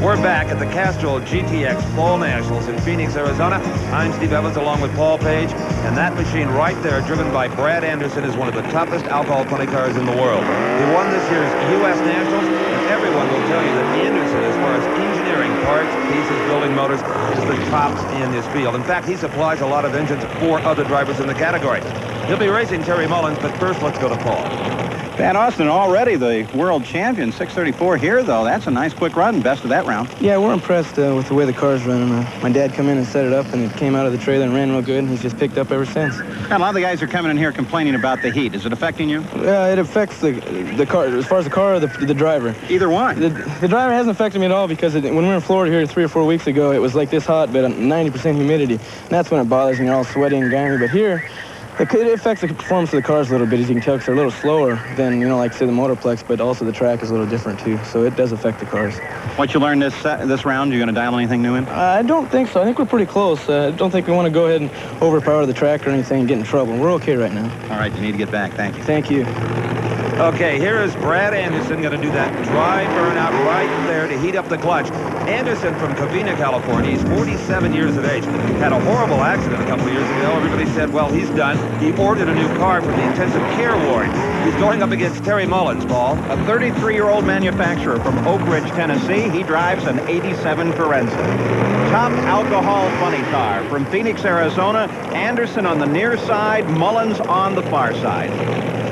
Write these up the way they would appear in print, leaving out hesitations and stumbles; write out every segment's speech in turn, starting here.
We're back at the Castrol GTX Fall Nationals in Phoenix, Arizona. I'm Steve Evans along with Paul Page, and that machine right there, driven by Brad Anderson, is one of the toughest alcohol funny cars in the world. He won this year's U.S. Nationals, and everyone will tell you that Anderson, as far as engineering parts, pieces, building motors, is the tops in his field. In fact, he supplies a lot of engines for other drivers in the category. He'll be racing Terry Mullins, but first let's go to Paul. Pat Austin already the world champion, 634 here, though. That's a nice quick run, best of that round. Yeah, we're impressed with the way the car's running. My dad come in and set it up, and it came out of the trailer and ran real good, and he's just picked up ever since. A lot of the guys are coming in here complaining about the heat. Is it affecting you? It affects the car, as far as the car or the driver. Either one. The driver hasn't affected me at all because when we were in Florida here 3 or 4 weeks ago, it was like this hot, but 90% humidity. And that's when it bothers me, all sweaty and grimy. But here, it affects the performance of the cars a little bit, as you can tell, because they're a little slower than, like, say, the Motorplex, but also the track is a little different, too. So it does affect the cars. What you learned this round, you going to dial anything new in? I don't think so. I think we're pretty close. I don't think we want to go ahead and overpower the track or anything and get in trouble. We're okay right now. All right, you need to get back. Thank you. Thank you. Okay, here is Brad Anderson going to do that dry burnout right there to heat up the clutch. Anderson from Covina, California. He's 47 years of age. Had a horrible accident a couple of years ago. Everybody said, well, he's done. He ordered a new car from the intensive care ward. He's going up against Terry Mullins, Paul. A 33-year-old manufacturer from Oak Ridge, Tennessee. He drives an 87 Forenza. Top alcohol funny car from Phoenix, Arizona. Anderson on the near side, Mullins on the far side.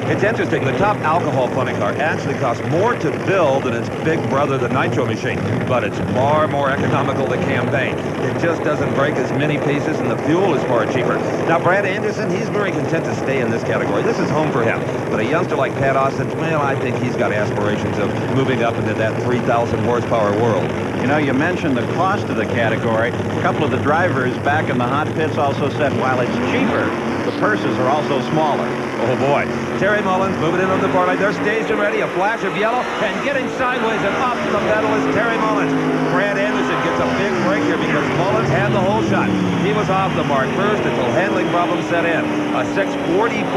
It's interesting. The top alcohol funny car actually costs more to build than its big brother, the Nitro machine, but it's far more economical to campaign. It just doesn't break as many pieces, and the fuel is far cheaper. Now, Brad Anderson, he's very content to stay in this category. This is home for him. But a youngster like Pat Austin, well, I think he's got aspirations of moving up into that 3,000 horsepower world. You know, you mentioned the cost of the category. A couple of the drivers back in the hot pits also said while it's cheaper, the purses are also smaller. Oh, boy. Terry Mullins moving in on the bar line. They're staged and ready. A flash of yellow, and getting sideways and off the pedal is Terry Mullins. Brad Anderson gets a big break here because Mullins had the whole shot. He was off the mark first until handling problems set in. A 644.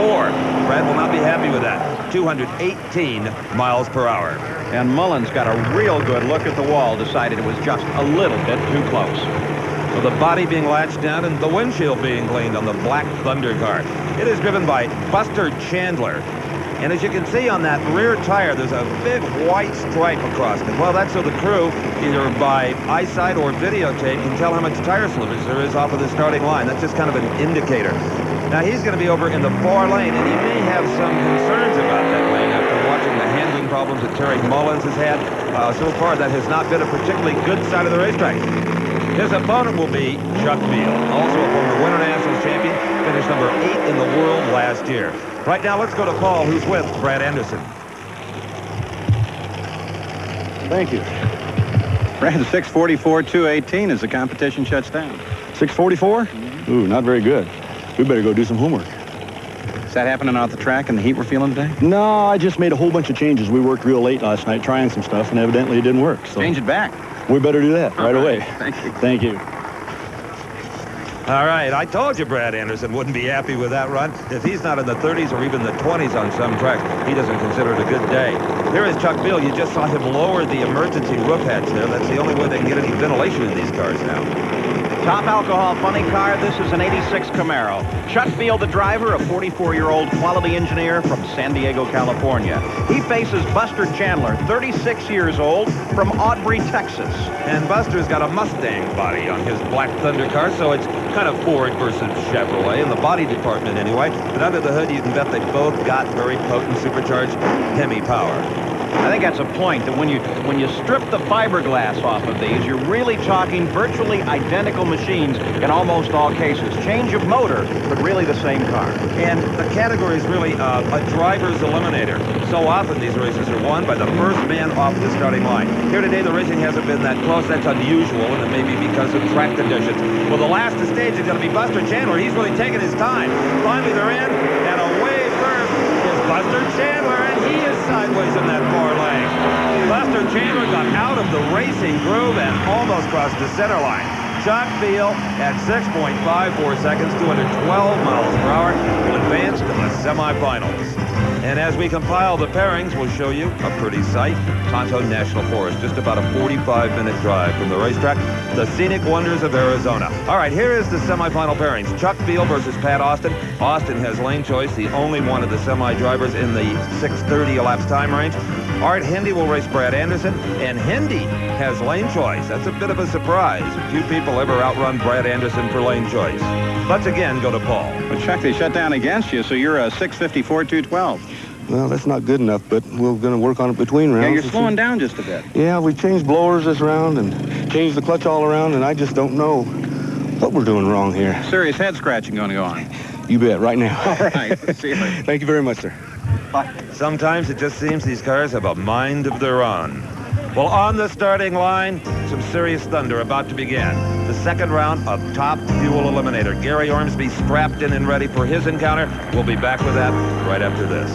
Brad will not be happy with that. 218 miles per hour. And Mullins got a real good look at the wall, decided it was just a little bit too close. So the body being latched down and the windshield being cleaned on the Black Thunder car. It is driven by Buster Chandler. And as you can see on that rear tire, there's a big white stripe across it. Well, that's so the crew, either by eyesight or videotape, can tell how much tire slippage there is off of the starting line. That's just kind of an indicator. Now, he's going to be over in the far lane, and he may have some concerns about that lane after watching the handling problems that Terry Mullins has had. So far, that has not been a particularly good side of the racetrack. His opponent will be Chuck Beal, also a former Winter Nationals champion, finished number 8 in the world last year. Right now, let's go to Paul, who's with Brad Anderson. Thank you. Brad, 644-218 as the competition shuts down. 644? Ooh, not very good. We better go do some homework. Is that happening out the track and the heat we're feeling today? No, I just made a whole bunch of changes. We worked real late last night trying some stuff, and evidently it didn't work. So change it back. We better do that right away. Thank you. Thank you. All right, I told you Brad Anderson wouldn't be happy with that run. If he's not in the 30s or even the 20s on some tracks, he doesn't consider it a good day. Here is Chuck Beal. You just saw him lower the emergency roof hatch there. That's the only way they can get any ventilation in these cars now. Top alcohol funny car. This is an 86 Camaro. Chuck Beal, the driver, a 44-year-old quality engineer from San Diego, California. He faces Buster Chandler, 36 years old, from Aubrey, Texas. And Buster's got a Mustang body on his Black Thunder car, so it's kind of Ford versus Chevrolet in the body department anyway. But under the hood, you can bet they both got very potent supercharged Hemi power. I think that's a point, that when you strip the fiberglass off of these, you're really talking virtually identical machines in almost all cases. Change of motor, but really the same car. And the category is really a driver's eliminator. So often these races are won by the first man off the starting line. Here today, the racing hasn't been that close. That's unusual, and it may be because of track conditions. Well, the last stage is going to be Buster Chandler. He's really taking his time. Finally, they're in, and away first is Buster Chandler, and he is sideways in that far lane. Buster Chandler got out of the racing groove and almost crossed the center line. Chuck Beal at 6.54 seconds, 212 miles per hour, will advance to the semifinals. And as we compile the pairings, we'll show you a pretty sight. Tonto National Forest, just about a 45-minute drive from the racetrack, the scenic wonders of Arizona. All right, here is the semifinal pairings. Chuck Field versus Pat Austin. Austin has lane choice, the only one of the semi-drivers in the 6:30 elapsed time range. Art Hindi will race Brad Anderson, and Hindi has lane choice. That's a bit of a surprise. Few people ever outrun Brad Anderson for lane choice. Let's again go to Paul. Well, Chuck, they shut down against you, so you're a 6:54.212. Well, that's not good enough, but we're going to work on it between rounds. Yeah, you're slowing down just a bit. Yeah, we changed blowers this round and changed the clutch all around, and I just don't know what we're doing wrong here. Serious head scratching going to go on. You bet, right now. All right, see you later. Thank you very much, sir. Bye. Sometimes it just seems these cars have a mind of their own. Well, on the starting line, some serious thunder about to begin. The second round of Top Fuel Eliminator. Gary Ormsby strapped in and ready for his encounter. We'll be back with that right after this.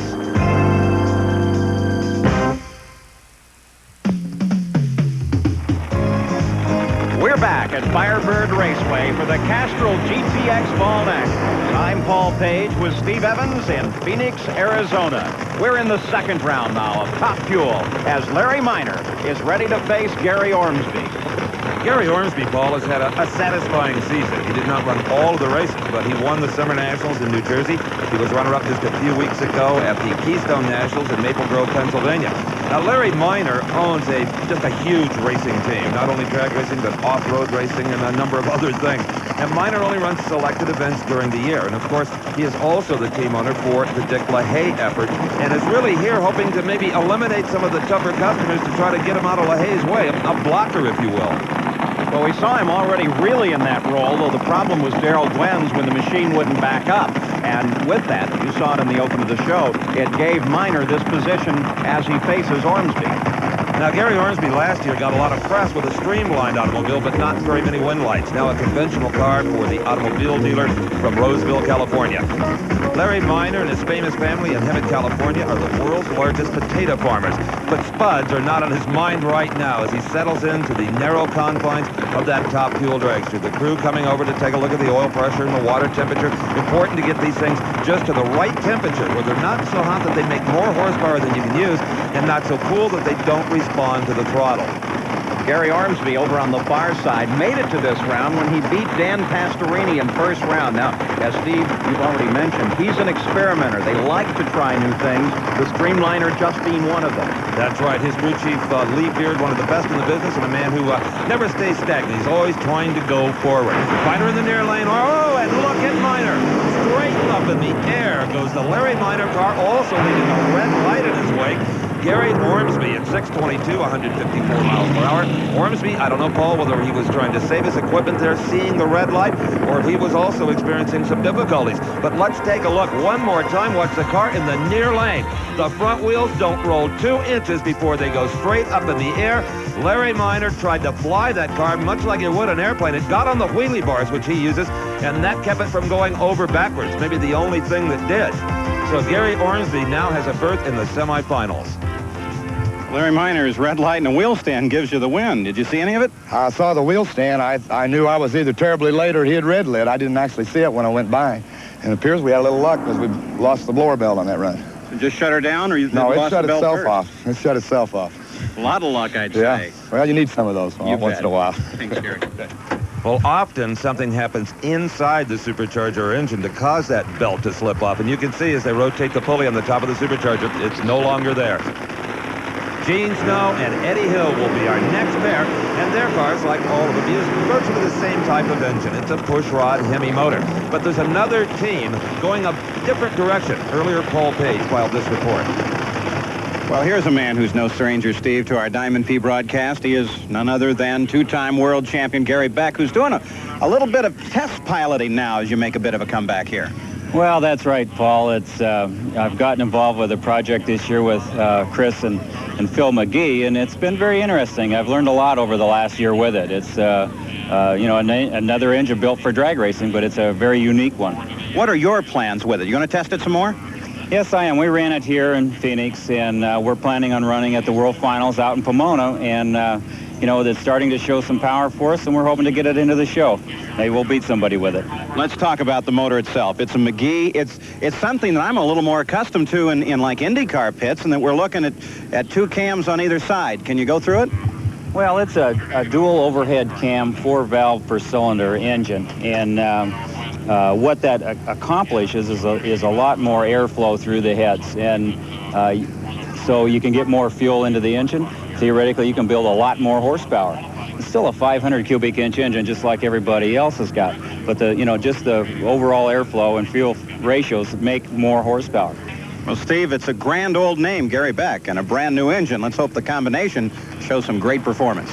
We're back at Firebird Raceway for the Castrol GTX Fall Nationals. I'm Paul Page with Steve Evans in Phoenix, Arizona. We're in the second round now of Top Fuel as Larry Minor is ready to face Gary Ormsby. Gary Ormsby, Paul, has had a satisfying season. He did not run all of the races, but he won the Summer Nationals in New Jersey. He was runner-up just a few weeks ago at the Keystone Nationals in Maple Grove, Pennsylvania. Now, Larry Minor owns just a huge racing team, not only drag racing, but off-road racing and a number of other things. And Minor only runs selected events during the year. And, of course, he is also the team owner for the Dick LaHaye effort and is really here hoping to maybe eliminate some of the tougher customers to try to get him out of LaHaye's way, a blocker, if you will. Well, we saw him already really in that role, though the problem was Darrell Gwen's when the machine wouldn't back up. And with that, you saw it in the open of the show, it gave Minor this position as he faces Ormsby. Now, Gary Ormsby last year got a lot of press with a streamlined automobile, but not very many wind lights. Now a conventional car for the automobile dealer from Roseville, California. Larry Minor and his famous family in Hemet, California are the world's largest potato farmers. But spuds are not on his mind right now as he settles into the narrow confines of that Top Fuel dragster. The crew coming over to take a look at the oil pressure and the water temperature. Important to get these things just to the right temperature where they're not so hot that they make more horsepower than you can use and not so cool that they don't respond to the throttle. Gary Ormsby over on the far side made it to this round when he beat Dan Pastorini in first round. Now, as Steve, you've already mentioned, he's an experimenter. They like to try new things, the Streamliner just being one of them. That's right. His crew chief, Lee Beard, one of the best in the business and a man who never stays stagnant. He's always trying to go forward. Minor in the near lane. Oh, and look at Minor. Straight up in the air goes the Larry Minor car, also leaving a red light in his wake. Gary Ormsby at 622, 154 miles per hour. Ormsby, I don't know, Paul, whether he was trying to save his equipment there, seeing the red light, or if he was also experiencing some difficulties. But let's take a look one more time. Watch the car in the near lane. The front wheels don't roll 2 inches before they go straight up in the air. Larry Minor tried to fly that car much like you would an airplane. It got on the wheelie bars, which he uses, and that kept it from going over backwards. Maybe the only thing that did. So Gary Ormsby now has a berth in the semifinals. Larry Minor's red light and a wheel stand gives you the win. Did you see any of it? I saw the wheel stand. I knew I was either terribly late or he had red lit. I didn't actually see it when I went by. And it appears we had a little luck because we lost the blower belt on that run. So just shut her down, or you No, it lost shut the belt itself first? off. It shut itself off. A lot of luck, I'd Yeah. say. Well, you need some of those You once bet. in a while. Thanks, Gary. Well, often something happens inside the supercharger engine to cause that belt to slip off. And you can see as they rotate the pulley on the top of the supercharger, it's no longer there. Gene Snow and Eddie Hill will be our next pair, and their cars, like all of them, use virtually the same type of engine. It's a pushrod Hemi motor. But there's another team going a different direction. Earlier, Paul Page filed this report. Well, here's a man who's no stranger, Steve, to our Diamond P broadcast. He is none other than two-time world champion Gary Beck, who's doing a little bit of test piloting now as you make a bit of a comeback here. Well, that's right, Paul. I've gotten involved with a project this year with Chris and Phil McGee, and it's been very interesting. I've learned a lot over the last year with it. It's another engine built for drag racing, but it's a very unique one. What are your plans with it? You going to test it some more? Yes, I am. We ran it here in Phoenix, and we're planning on running at the World Finals out in Pomona, and you know, that's starting to show some power for us, and we're hoping to get it into the show. Maybe we'll beat somebody with it. Let's talk about the motor itself. It's a McGee. It's something that I'm a little more accustomed to in like IndyCar pits, and that we're looking at two cams on either side. Can you go through it? Well, it's a dual overhead cam, 4-valve per cylinder engine, and what that accomplishes is a lot more airflow through the heads, and so you can get more fuel into the engine. Theoretically, you can build a lot more horsepower. It's still a 500 cubic inch engine, just like everybody else has got, but just the overall airflow and fuel ratios make more horsepower. Well, Steve, it's a grand old name, Gary Beck, and a brand new engine. Let's hope the combination shows some great performance.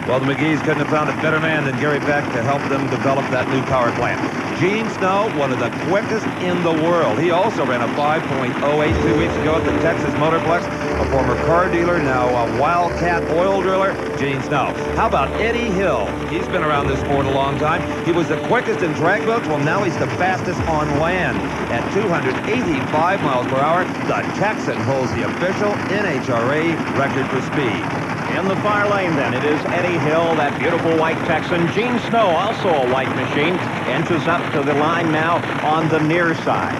Well, the McGees couldn't have found a better man than Gary Beck to help them develop that new power plant. Gene Snow, one of the quickest in the world. He also ran a 5.08 2 weeks ago at the Texas Motorplex. A former car dealer, now a Wildcat oil driller, Gene Snow. How about Eddie Hill? He's been around this sport a long time. He was the quickest in drag boats. Well, now he's the fastest on land at 285 miles per hour. The Texan holds the official NHRA record for speed. In the far lane, then, it is Eddie Hill, that beautiful white Texan. Gene Snow, also a white machine, inches up to the line now on the near side.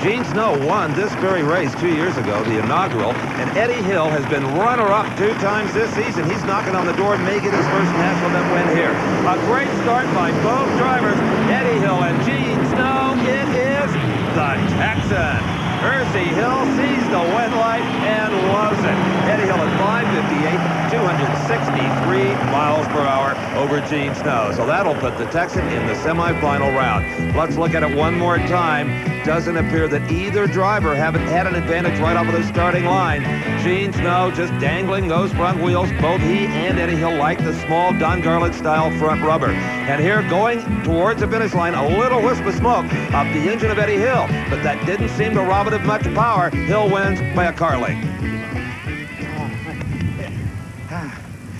Gene Snow won this very race 2 years ago, the inaugural, and Eddie Hill has been runner-up 2 times this season. He's knocking on the door, making his first national event win here. A great start by both drivers, Eddie Hill and Gene Snow. It is the Texan. Hersey Hill sees the win light and loves it. Eddie Hill at 558, 263 miles per hour over Gene Snow. So that'll put the Texan in the semifinal round. Let's look at it one more time. Doesn't appear that either driver had an advantage right off of the starting line. Gene Snow just dangling those front wheels. Both he and Eddie Hill like the small Don Garlett-style front rubber. And here, going towards the finish line, a little wisp of smoke off the engine of Eddie Hill. But that didn't seem to rob it of much power. Hill wins by a car length.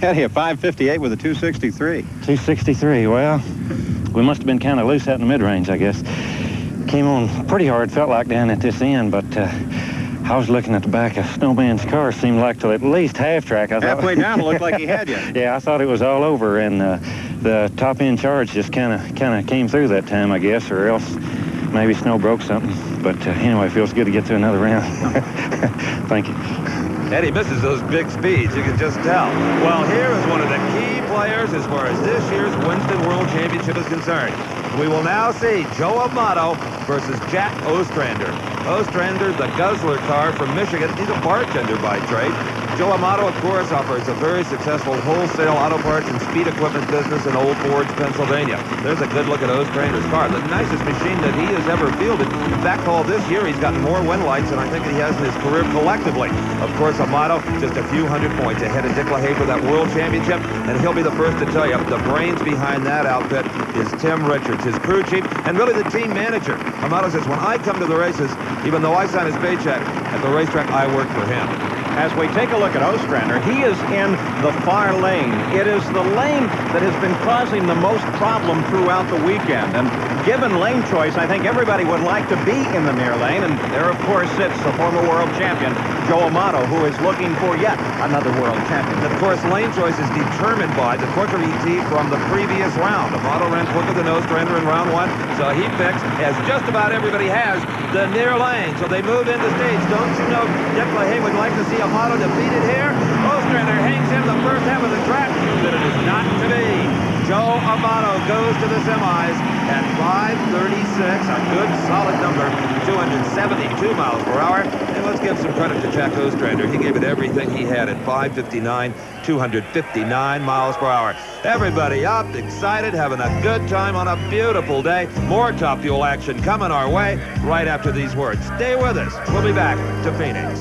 Eddie, a 558 with a 263. 263, well, we must have been kind of loose out in the mid-range, I guess. Came on pretty hard, felt like down at this end, but I was looking at the back of Snowman's car. Seemed like to at least half-track. Halfway down, it looked like he had you. Yeah, I thought it was all over, and the top-end charge just kind of came through that time, I guess, or else maybe Snow broke something. But anyway, it feels good to get to another round. Thank you. Eddie misses those big speeds, you can just tell. Well, here is one of the key players as far as this year's Winston World Championship is concerned. We will now see Joe Amato versus Jack Ostrander. Ostrander, the guzzler car from Michigan. He's a bartender by trade. Joe Amato, of course, operates a very successful wholesale auto parts and speed equipment business in Old Forge, Pennsylvania. There's a good look at Ostrander's car. The nicest machine that he has ever fielded. In fact, all this year, he's gotten more win lights than I think he has in his career collectively. Of course, Amato, just a few hundred points ahead of Dick LaHaye for that World Championship, and he'll be the first to tell you the brains behind that outfit is Tim Richards, his crew chief, and really the team manager. Amato says, when I come to the races, even though I sign his paycheck, at the racetrack, I work for him. As we take a look at Ostrander, he is in the far lane. It is the lane that has been causing the most problem throughout the weekend. And given lane choice, I think everybody would like to be in the near lane. And there, of course, sits the former world champion, Joe Amato, who is looking for yet another world champion. And of course, lane choice is determined by the quicker ET from the previous round. Amato ran quicker than Ostrander in round 1, so he picks, as just about everybody has, the near lane. So they move into stage. Don't you know Dick LaHaye would like to see Amato defeated here? Ostrander hangs him the first half of the track, but it is not to be. Joe Amato goes to the semis at 5:36, a good solid number, 272 miles per hour. And let's give some credit to Jack Ostrander. He gave it everything he had at 5:59, 259 miles per hour. Everybody up, excited, having a good time on a beautiful day. More Top Fuel action coming our way right after these words. Stay with us. We'll be back to Phoenix.